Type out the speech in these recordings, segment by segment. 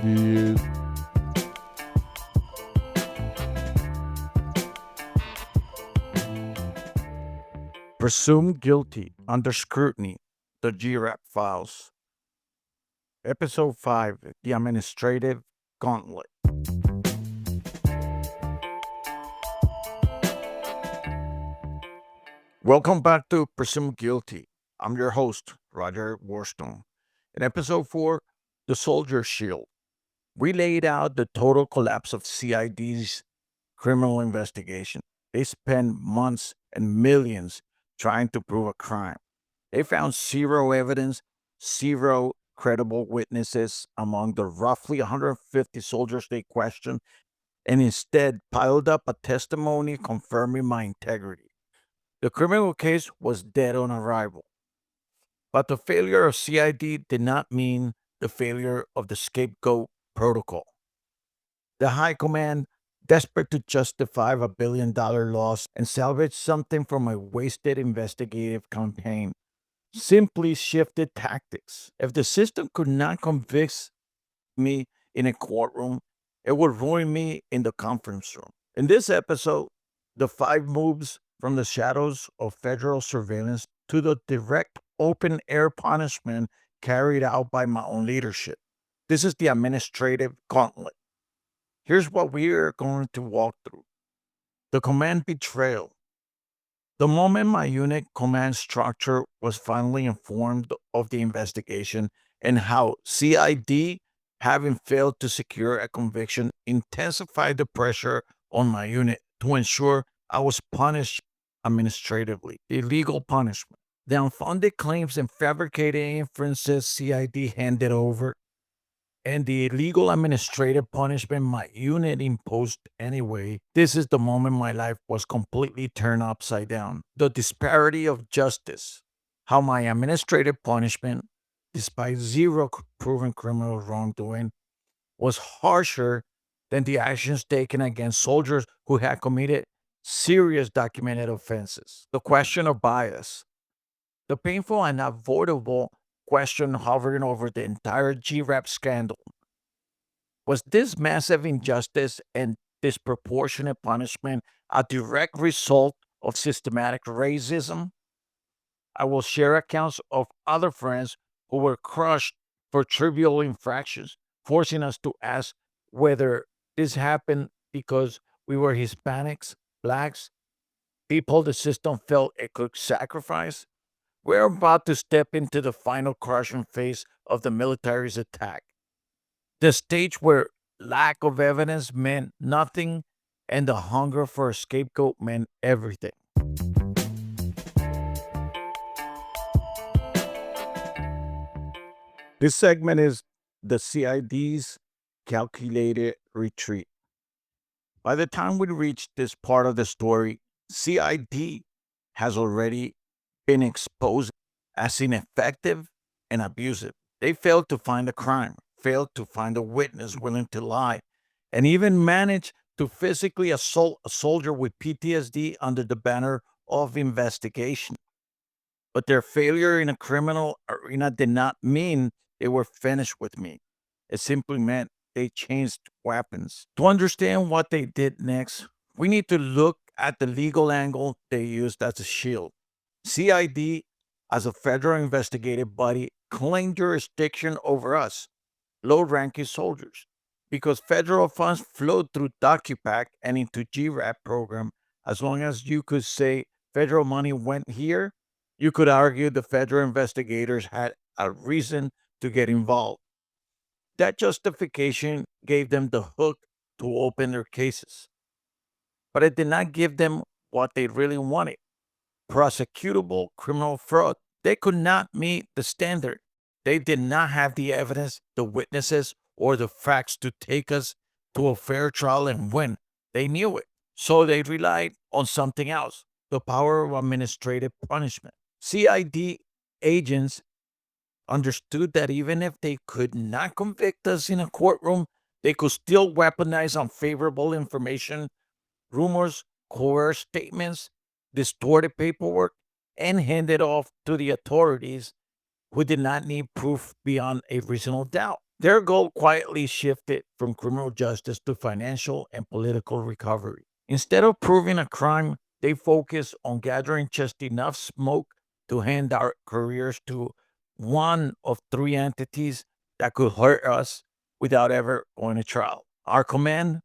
Yes. Presumed guilty under scrutiny. The GRAP files. Episode 5. The Administrative Gauntlet. Welcome back to Presumed Guilty. I'm your host, Roger Warstone. In episode 4, The Soldier Shield, we laid out the total collapse of CID's criminal investigation. They spent months and millions trying to prove a crime. They found zero evidence, zero credible witnesses among the roughly 150 soldiers they questioned, and instead piled up a testimony confirming my integrity. The criminal case was dead on arrival. But the failure of CID did not mean the failure of the scapegoat protocol. The High Command, desperate to justify a $1 billion loss and salvage something from a wasted investigative campaign, simply shifted tactics. If the system could not convict me in a courtroom, it would ruin me in the conference room. In this episode, the 5 moves from the shadows of federal surveillance to the direct open air punishment carried out by my own leadership. This is the administrative gauntlet. Here's what we are going to walk through. The command betrayal. The moment my unit command structure was finally informed of the investigation and how CID, having failed to secure a conviction, intensified the pressure on my unit to ensure I was punished administratively, illegal punishment. The unfounded claims and fabricated inferences CID handed over, and the illegal administrative punishment my unit imposed anyway. This is the moment my life was completely turned upside down. The disparity of justice. How my administrative punishment, despite zero proven criminal wrongdoing, was harsher than the actions taken against soldiers who had committed serious documented offenses. The question of bias. The painful and avoidable question hovering over the entire GRAP scandal. Was this massive injustice and disproportionate punishment a direct result of systematic racism? I will share accounts of other friends who were crushed for trivial infractions, forcing us to ask whether this happened because we were Hispanics, blacks, people the system felt it could sacrifice. We're about to step into the final crushing phase of the military's attack. The stage where lack of evidence meant nothing and the hunger for a scapegoat meant everything. This segment is the CID's calculated retreat. By the time we reach this part of the story, CID has already been exposed as ineffective and abusive. They failed to find a crime, failed to find a witness willing to lie, and even managed to physically assault a soldier with PTSD under the banner of investigation. But their failure in a criminal arena did not mean they were finished with me. It simply meant they changed weapons. To understand what they did next, we need to look at the legal angle they used as a shield. CID, as a federal investigative body, claimed jurisdiction over us, low ranking soldiers. Because federal funds flowed through DocuPack and into GRAP program, as long as you could say federal money went here, you could argue the federal investigators had a reason to get involved. That justification gave them the hook to open their cases. But it did not give them what they really wanted: prosecutable criminal fraud. They could not meet the standard. They did not have the evidence, the witnesses, or the facts to take us to a fair trial and win. They knew it. So they relied on something else: the power of administrative punishment. CID agents understood that even if they could not convict us in a courtroom, they could still weaponize unfavorable information, rumors, coerced statements, distorted paperwork, and hand it off to the authorities who did not need proof beyond a reasonable doubt. Their goal quietly shifted from criminal justice to financial and political recovery. Instead of proving a crime, they focused on gathering just enough smoke to hand our careers to one of three entities that could hurt us without ever going to trial: our command,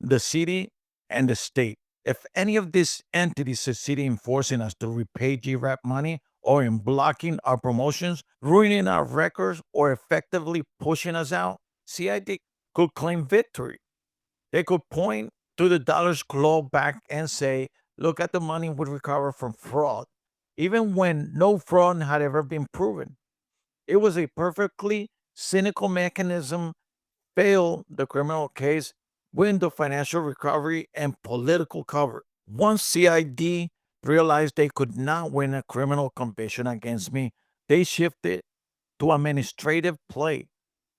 the city, and the state. If any of these entities succeed in forcing us to repay GRAP money or in blocking our promotions, ruining our records, or effectively pushing us out, CID could claim victory. They could point to the dollar's claw back and say, look at the money we recovered from fraud, even when no fraud had ever been proven. It was a perfectly cynical mechanism: fail the criminal case, win the financial recovery and political cover. Once CID realized they could not win a criminal conviction against me, they shifted to administrative play.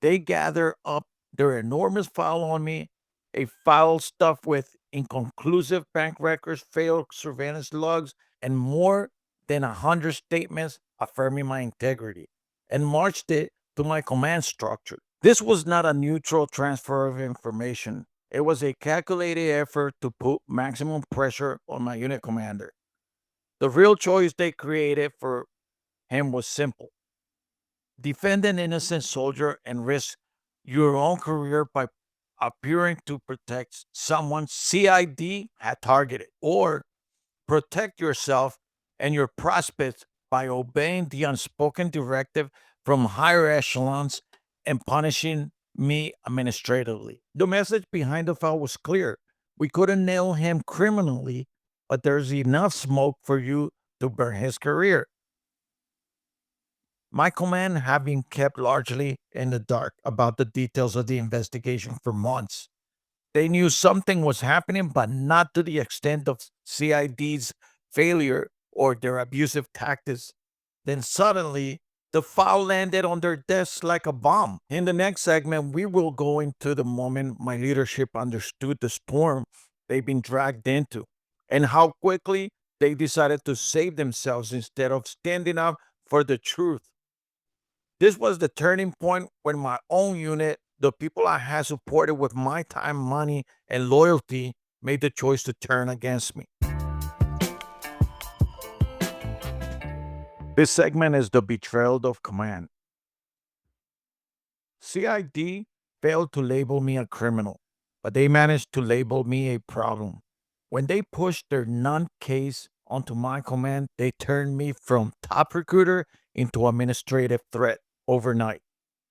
They gather up their enormous file on me, a file stuffed with inconclusive bank records, failed surveillance logs, and more than 100 statements affirming my integrity, and marched it to my command structure. This was not a neutral transfer of information. It was a calculated effort to put maximum pressure on my unit commander. The real choice they created for him was simple: defend an innocent soldier and risk your own career by appearing to protect someone CID had targeted, or protect yourself and your prospects by obeying the unspoken directive from higher echelons and punishing me administratively. The message behind the file was clear. We couldn't nail him criminally, but there's enough smoke for you to burn his career. My command had been kept largely in the dark about the details of the investigation for months. They knew something was happening, but not to the extent of CID's failure or their abusive tactics. Then suddenly, the file landed on their desks like a bomb. In the next segment, we will go into the moment my leadership understood the storm they've been dragged into, and how quickly they decided to save themselves instead of standing up for the truth. This was the turning point when my own unit, the people I had supported with my time, money, and loyalty, made the choice to turn against me. This segment is the betrayal of command. CID failed to label me a criminal, but they managed to label me a problem. When they pushed their non case onto my command, they turned me from top recruiter into administrative threat overnight.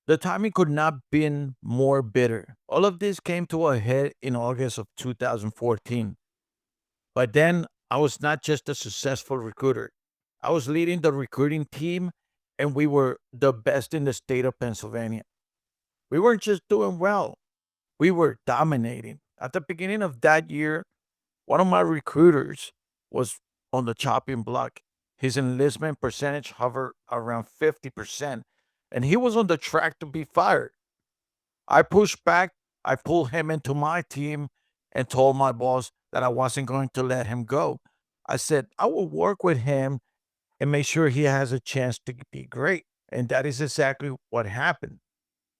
The timing could not have been more bitter. All of this came to a head in August of 2014. By then, I was not just a successful recruiter. I was leading the recruiting team, and we were the best in the state of Pennsylvania. We weren't just doing well, we were dominating. At the beginning of that year, one of my recruiters was on the chopping block. His enlistment percentage hovered around 50%, and he was on the track to be fired. I pushed back, I pulled him into my team, and told my boss that I wasn't going to let him go. I said, I will work with him and make sure he has a chance to be great. And that is exactly what happened.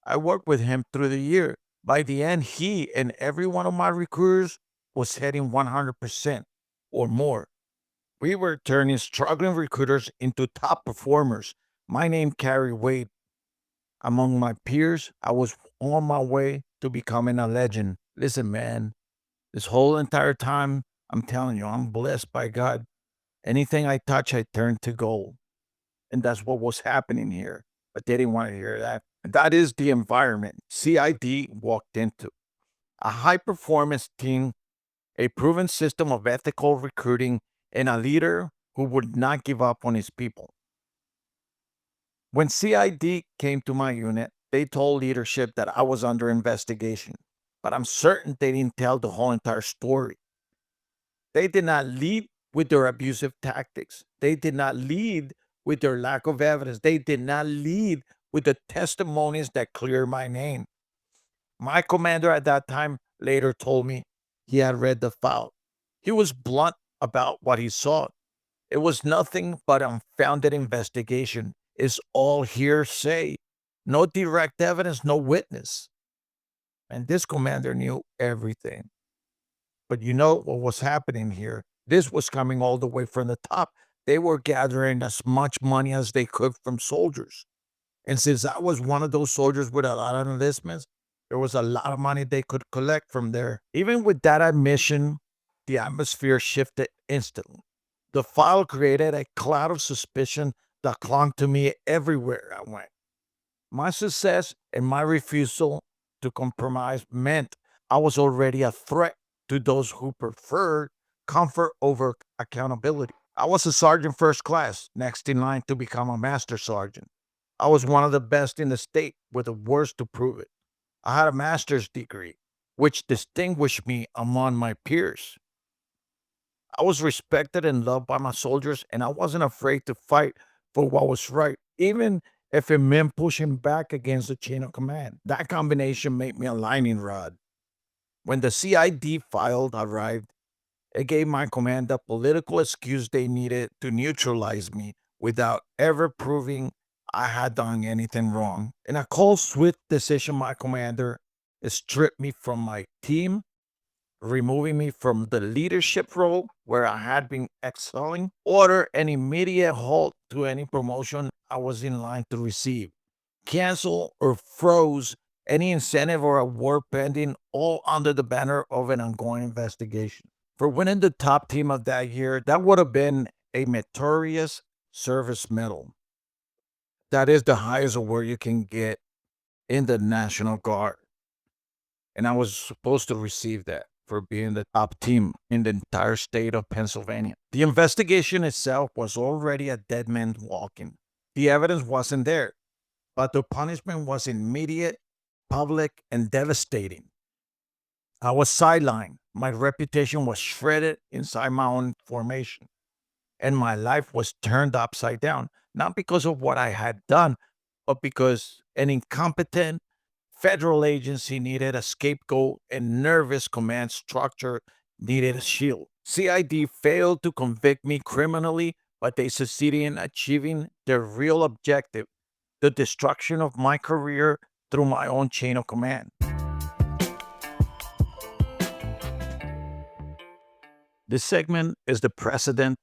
I worked with him through the year. By the end, he and every one of my recruiters was hitting 100% or more. We were turning struggling recruiters into top performers. My name carried weight among my peers. I was on my way to becoming a legend. Listen, man, this whole entire time, I'm telling you, I'm blessed by God. Anything I touch, I turn to gold. And that's what was happening here. But they didn't want to hear that. And that is the environment CID walked into: a high performance team, a proven system of ethical recruiting, and a leader who would not give up on his people. When CID came to my unit, they told leadership that I was under investigation, but I'm certain they didn't tell the whole entire story. They did not lead with their abusive tactics. They did not lead with their lack of evidence. They did not lead with the testimonies that clear my name. My commander at that time later told me he had read the file. He was blunt about what he saw. It was nothing but unfounded investigation. It's all hearsay. No direct evidence, no witness. And this commander knew everything. But you know what was happening here? This was coming all the way from the top. They were gathering as much money as they could from soldiers. And since I was one of those soldiers with a lot of enlistments, there was a lot of money they could collect from there. Even with that admission, the atmosphere shifted instantly. The file created a cloud of suspicion that clung to me everywhere I went. My success and my refusal to compromise meant I was already a threat to those who preferred comfort over accountability. I was a sergeant first class, next in line to become a master sergeant. I was one of the best in the state, with the worst to prove it. I had a master's degree, which distinguished me among my peers. I was respected and loved by my soldiers, and I wasn't afraid to fight for what was right, even if it meant pushing back against the chain of command. That combination made me a lightning rod. When the CID file arrived, it gave my command the political excuse they needed to neutralize me without ever proving I had done anything wrong. In a cold, swift decision, my commander stripped me from my team, removing me from the leadership role where I had been excelling, order an immediate halt to any promotion I was in line to receive, cancel or froze any incentive or award pending, all under the banner of an ongoing investigation. For winning the top team of that year, that would have been a meritorious service medal. That is the highest award you can get in the National Guard. And I was supposed to receive that for being the top team in the entire state of Pennsylvania. The investigation itself was already a dead man walking. The evidence wasn't there, but the punishment was immediate, public, and devastating. I was sidelined. My reputation was shredded inside my own formation, and my life was turned upside down, not because of what I had done, but because an incompetent federal agency needed a scapegoat and nervous command structure needed a shield. CID failed to convict me criminally, but they succeeded in achieving their real objective, the destruction of my career through my own chain of command. This segment is the precedent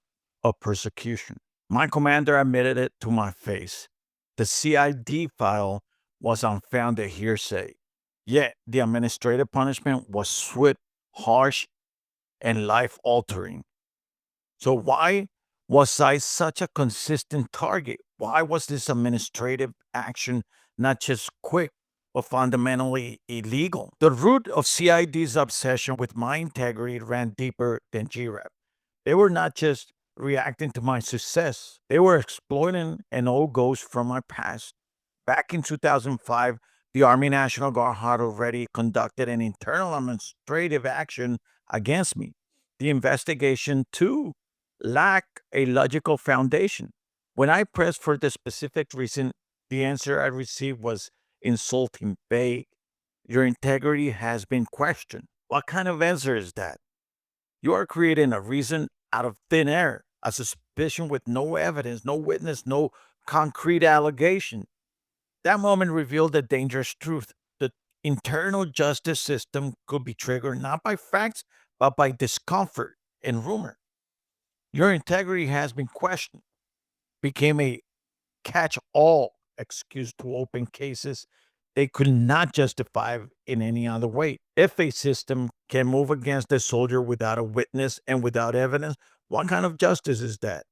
of persecution. My commander admitted it to my face. The CID file was unfounded hearsay. Yet the administrative punishment was swift, harsh, and life altering. So, why was I such a consistent target? Why was this administrative action not just quick, but fundamentally illegal? The root of CID's obsession with my integrity ran deeper than GRAP. They were not just reacting to my success, they were exploiting an old ghost from my past. Back in 2005, the Army National Guard had already conducted an internal administrative action against me. The investigation, too, lacked a logical foundation. When I pressed for the specific reason, the answer I received was insulting, vague. Your integrity has been questioned. What kind of answer is that? You are creating a reason out of thin air, a suspicion with no evidence, no witness, no concrete allegation. That moment revealed a dangerous truth. The internal justice system could be triggered not by facts, but by discomfort and rumor. Your integrity has been questioned, became a catch all excuse to open cases they could not justify in any other way. If a system can move against a soldier without a witness and without evidence, what kind of justice is that?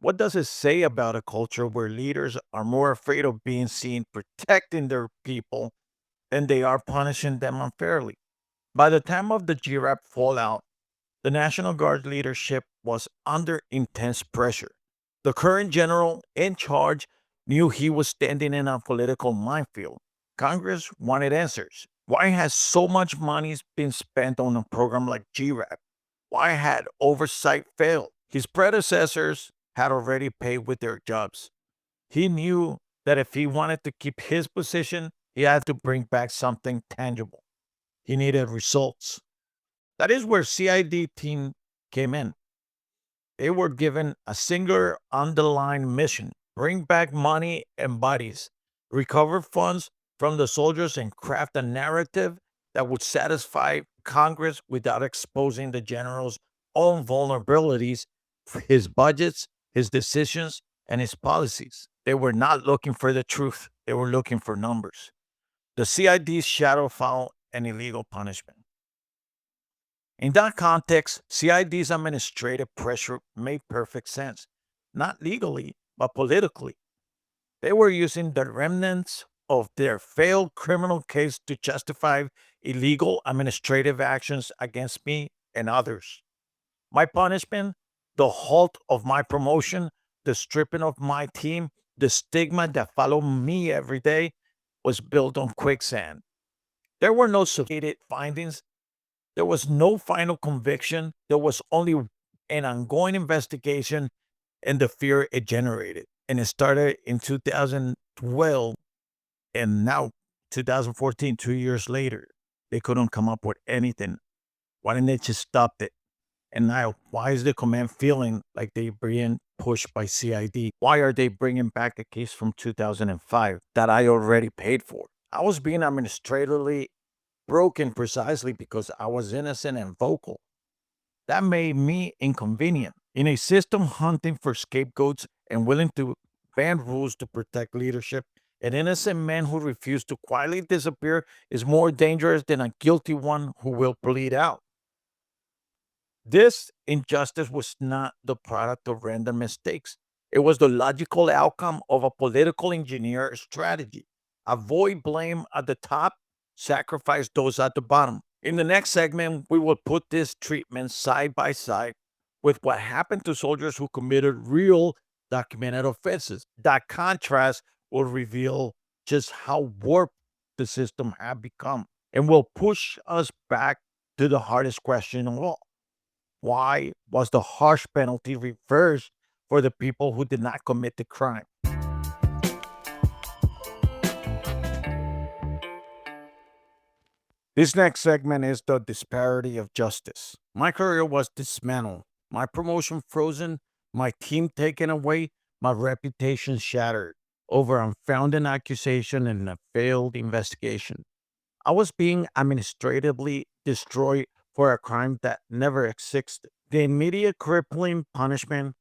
What does it say about a culture where leaders are more afraid of being seen protecting their people than they are punishing them unfairly? By the time of the GRAP fallout, the National Guard leadership was under intense pressure. The current general in charge knew he was standing in a political minefield. Congress wanted answers. Why has so much money been spent on a program like GRAP? Why had oversight failed? His predecessors had already paid with their jobs. He knew that if he wanted to keep his position, he had to bring back something tangible. He needed results. That is where CID team came in. They were given a singular underlying mission: bring back money and bodies. recover funds from the soldiers, and craft a narrative that would satisfy Congress without exposing the general's own vulnerabilities, his budgets, his decisions, and his policies. They were not looking for the truth, they were looking for numbers. The CID's shadow foul and illegal punishment. In that context, CID's administrative pressure made perfect sense, not legally, but politically. They were using the remnants of their failed criminal case to justify illegal administrative actions against me and others. My punishment, the halt of my promotion, the stripping of my team, the stigma that followed me every day was built on quicksand. There were no sophisticated findings. There was no final conviction. There was only an ongoing investigation and the fear it generated. And it started in 2012 and now 2014, 2 years later. They couldn't come up with anything. Why didn't they just stop it? And now, why is the command feeling like they're being pushed by CID? Why are they bringing back a case from 2005 that I already paid for? I was being administratively broken precisely because I was innocent and vocal. That made me inconvenient. In a system hunting for scapegoats and willing to bend rules to protect leadership, an innocent man who refused to quietly disappear is more dangerous than a guilty one who will plead out. This injustice was not the product of random mistakes. It was the logical outcome of a political engineer strategy. Avoid blame at the top, sacrifice those at the bottom. In the next segment, we will put this treatment side by side with what happened to soldiers who committed real documented offenses. That contrast will reveal just how warped the system had become and will push us back to the hardest question of all. Why was the harsh penalty reversed for the people who did not commit the crime? This next segment is the disparity of justice. My career was dismantled, my promotion frozen, my team taken away, my reputation shattered over unfounded accusation and a failed investigation. I was being administratively destroyed for a crime that never existed. The immediate crippling punishment.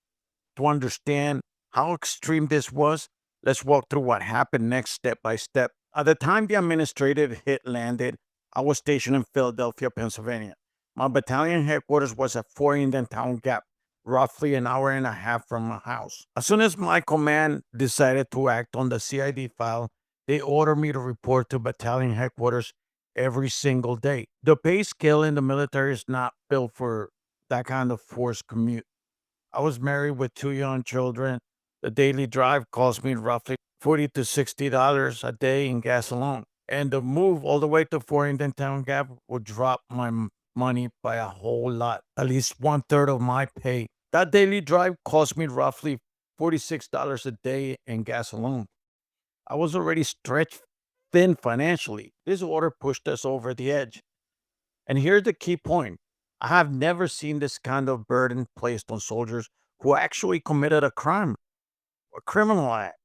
To understand how extreme this was, let's walk through what happened next step by step. At the time the administrative hit landed, I was stationed in Philadelphia, Pennsylvania. My battalion headquarters was at Fort Town Gap, roughly an hour and a half from my house. As soon as my command decided to act on the CID file, they ordered me to report to battalion headquarters every single day. The pay scale in the military is not built for that kind of forced commute. I was married with two young children. The daily drive cost me roughly $40 to $60 a day in gas alone. And the move all the way to Farrington Town Gap would drop my money by a whole lot, at least one third of my pay. That daily drive cost me roughly $46 a day in gas alone. I was already stretched thin financially. This order pushed us over the edge. And here's the key point. I have never seen this kind of burden placed on soldiers who actually committed a crime, a criminal act.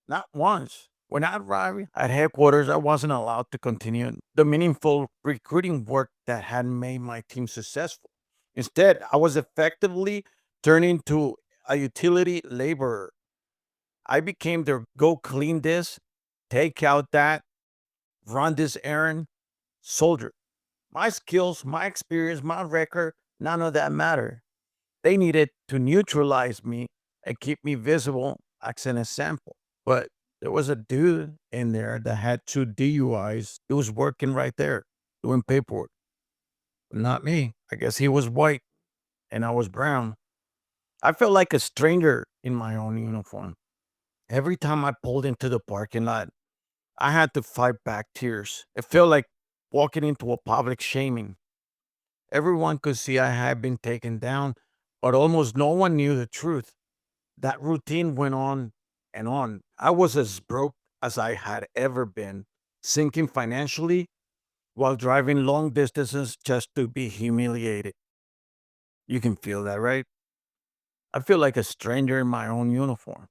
Not once. When I arrived at headquarters, I wasn't allowed to continue the meaningful recruiting work that had made my team successful. Instead, I was effectively turned into a utility laborer. I became their go clean this, take out that, run this errand soldier. My skills, my experience, my record, none of that mattered. They needed to neutralize me and keep me visible as an example. But there was a dude in there that had two DUIs. He was working right there doing paperwork. But not me. I guess he was white and I was brown. I felt like a stranger in my own uniform. Every time I pulled into the parking lot, I had to fight back tears. It felt like walking into a public shaming. Everyone could see I had been taken down, but almost no one knew the truth. That routine went on and on. I was as broke as I had ever been, sinking financially while driving long distances just to be humiliated. You can feel that, right? I feel like a stranger in my own uniform.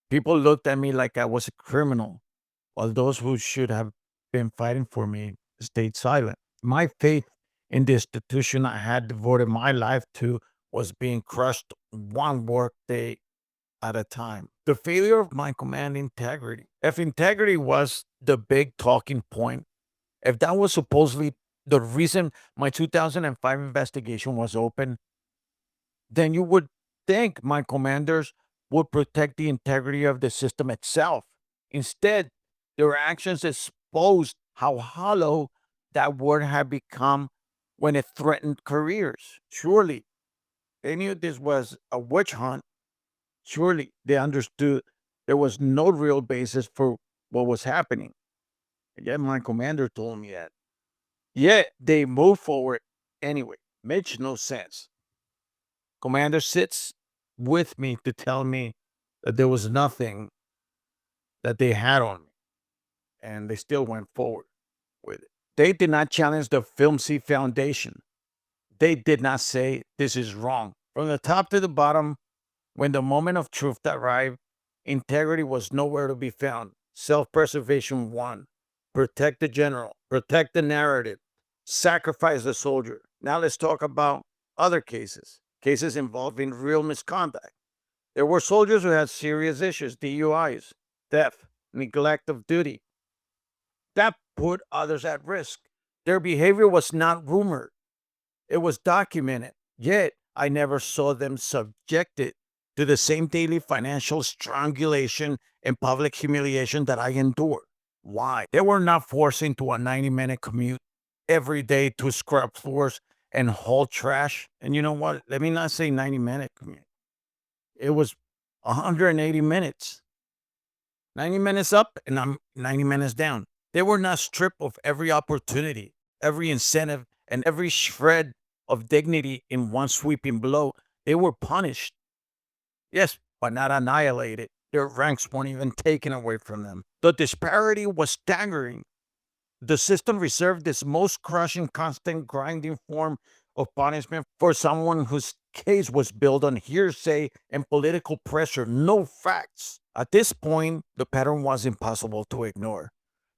People looked at me like I was a criminal, while those who should have been fighting for me stayed silent. My faith in the institution I had devoted my life to was being crushed one workday at a time. The failure of my command integrity. If integrity was the big talking point, if that was supposedly the reason my 2005 investigation was open, then you would think my commanders would protect the integrity of the system itself. Instead, their actions exposed how hollow that word had become when it threatened careers. Surely they knew this was a witch hunt. Surely they understood there was no real basis for what was happening. Yet my commander told me that. Yet they moved forward anyway. Makes no sense. Commander sits with me to tell me that there was nothing that they had on me, and they still went forward with it. They did not challenge the Filmsy Foundation. They did not say this is wrong. From the top to the bottom, when the moment of truth arrived, integrity was nowhere to be found. Self preservation won. Protect the general, protect the narrative, sacrifice the soldier. Now let's talk about other cases involving real misconduct. There were soldiers who had serious issues, DUIs, theft, neglect of duty, that put others at risk. Their behavior was not rumored, it was documented. Yet, I never saw them subjected to the same daily financial strangulation and public humiliation that I endured. Why? They were not forced into a 90-minute commute every day to scrub floors and haul trash. And you know what? Let me not say 90-minute commute. It was 180 minutes. 90 minutes up and I'm 90 minutes down. They were not stripped of every opportunity, every incentive, and every shred of dignity in one sweeping blow. They were punished, yes, but not annihilated. Their ranks weren't even taken away from them. The disparity was staggering. The system reserved this most crushing, constant grinding form of punishment for someone whose case was built on hearsay and political pressure, no facts. At this point, the pattern was impossible to ignore.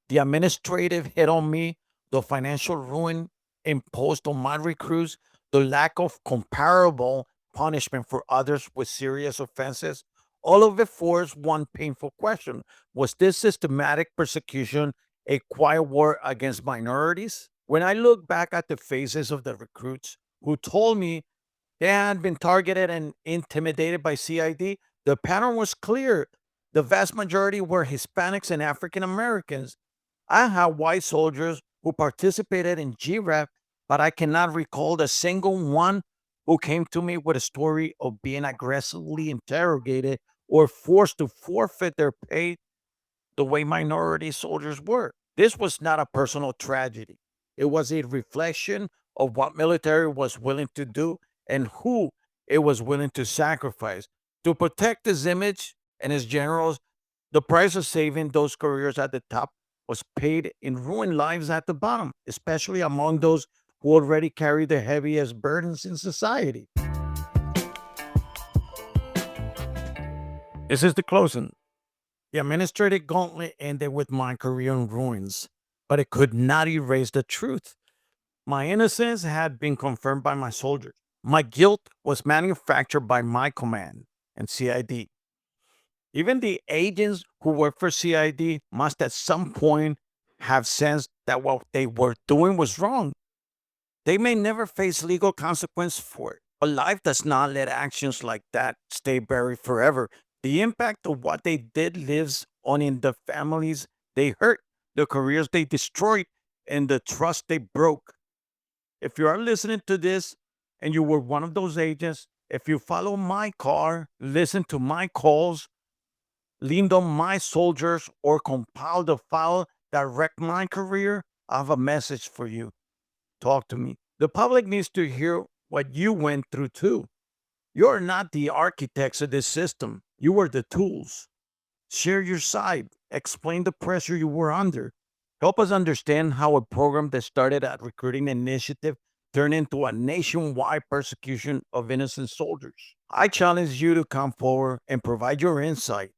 The administrative hit on me, the financial ruin imposed on my recruits, the lack of comparable punishment for others with serious offenses, all of it forced one painful question. Was this systematic persecution a quiet war against minorities? When I look back at the faces of the recruits who told me they had been targeted and intimidated by CID, the pattern was clear. The vast majority were Hispanics and African Americans. I had white soldiers who participated in GRAP, but I cannot recall a single one who came to me with a story of being aggressively interrogated or forced to forfeit their pay the way minority soldiers were. This was not a personal tragedy. It was a reflection of what military was willing to do and who it was willing to sacrifice. To protect his image and his generals, the price of saving those careers at the top was paid in ruined lives at the bottom, especially among those who already carry the heaviest burdens in society. This is the closing. The administrative gauntlet ended with my career in ruins, but it could not erase the truth. My innocence had been confirmed by my soldiers. My guilt was manufactured by my command and CID. Even the agents who work for CID must at some point have sensed that what they were doing was wrong. They may never face legal consequence for it, but life does not let actions like that stay buried forever. The impact of what they did lives on in the families they hurt, the careers they destroyed, and the trust they broke. If you are listening to this and you were one of those agents, if you follow my car, listen to my calls, leaned on my soldiers, or compiled a file that wrecked my career, I have a message for you. Talk to me. The public needs to hear what you went through too. You're not the architects of this system, you were the tools. Share your side, explain the pressure you were under. Help us understand how a program that started at recruiting initiative turned into a nationwide persecution of innocent soldiers. I challenge you to come forward and provide your insight.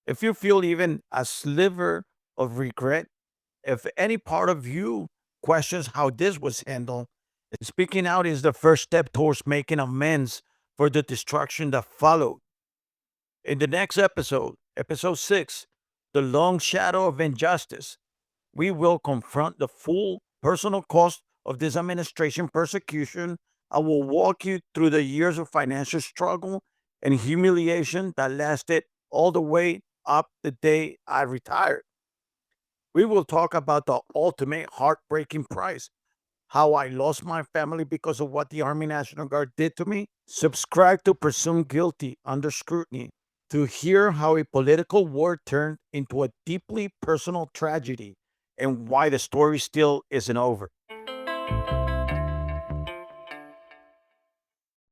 If you feel even a sliver of regret, if any part of you questions how this was handled, speaking out is the first step towards making amends for the destruction that followed. In the next episode, episode 6, The Long Shadow of Injustice, we will confront the full personal cost of this administration persecution. I will walk you through the years of financial struggle and humiliation that lasted all the way up the day I retired. We will talk about the ultimate heartbreaking price, how I lost my family because of what the Army National Guard did to me. Subscribe to Presumed Guilty Under Scrutiny to hear how a political war turned into a deeply personal tragedy and why the story still isn't over.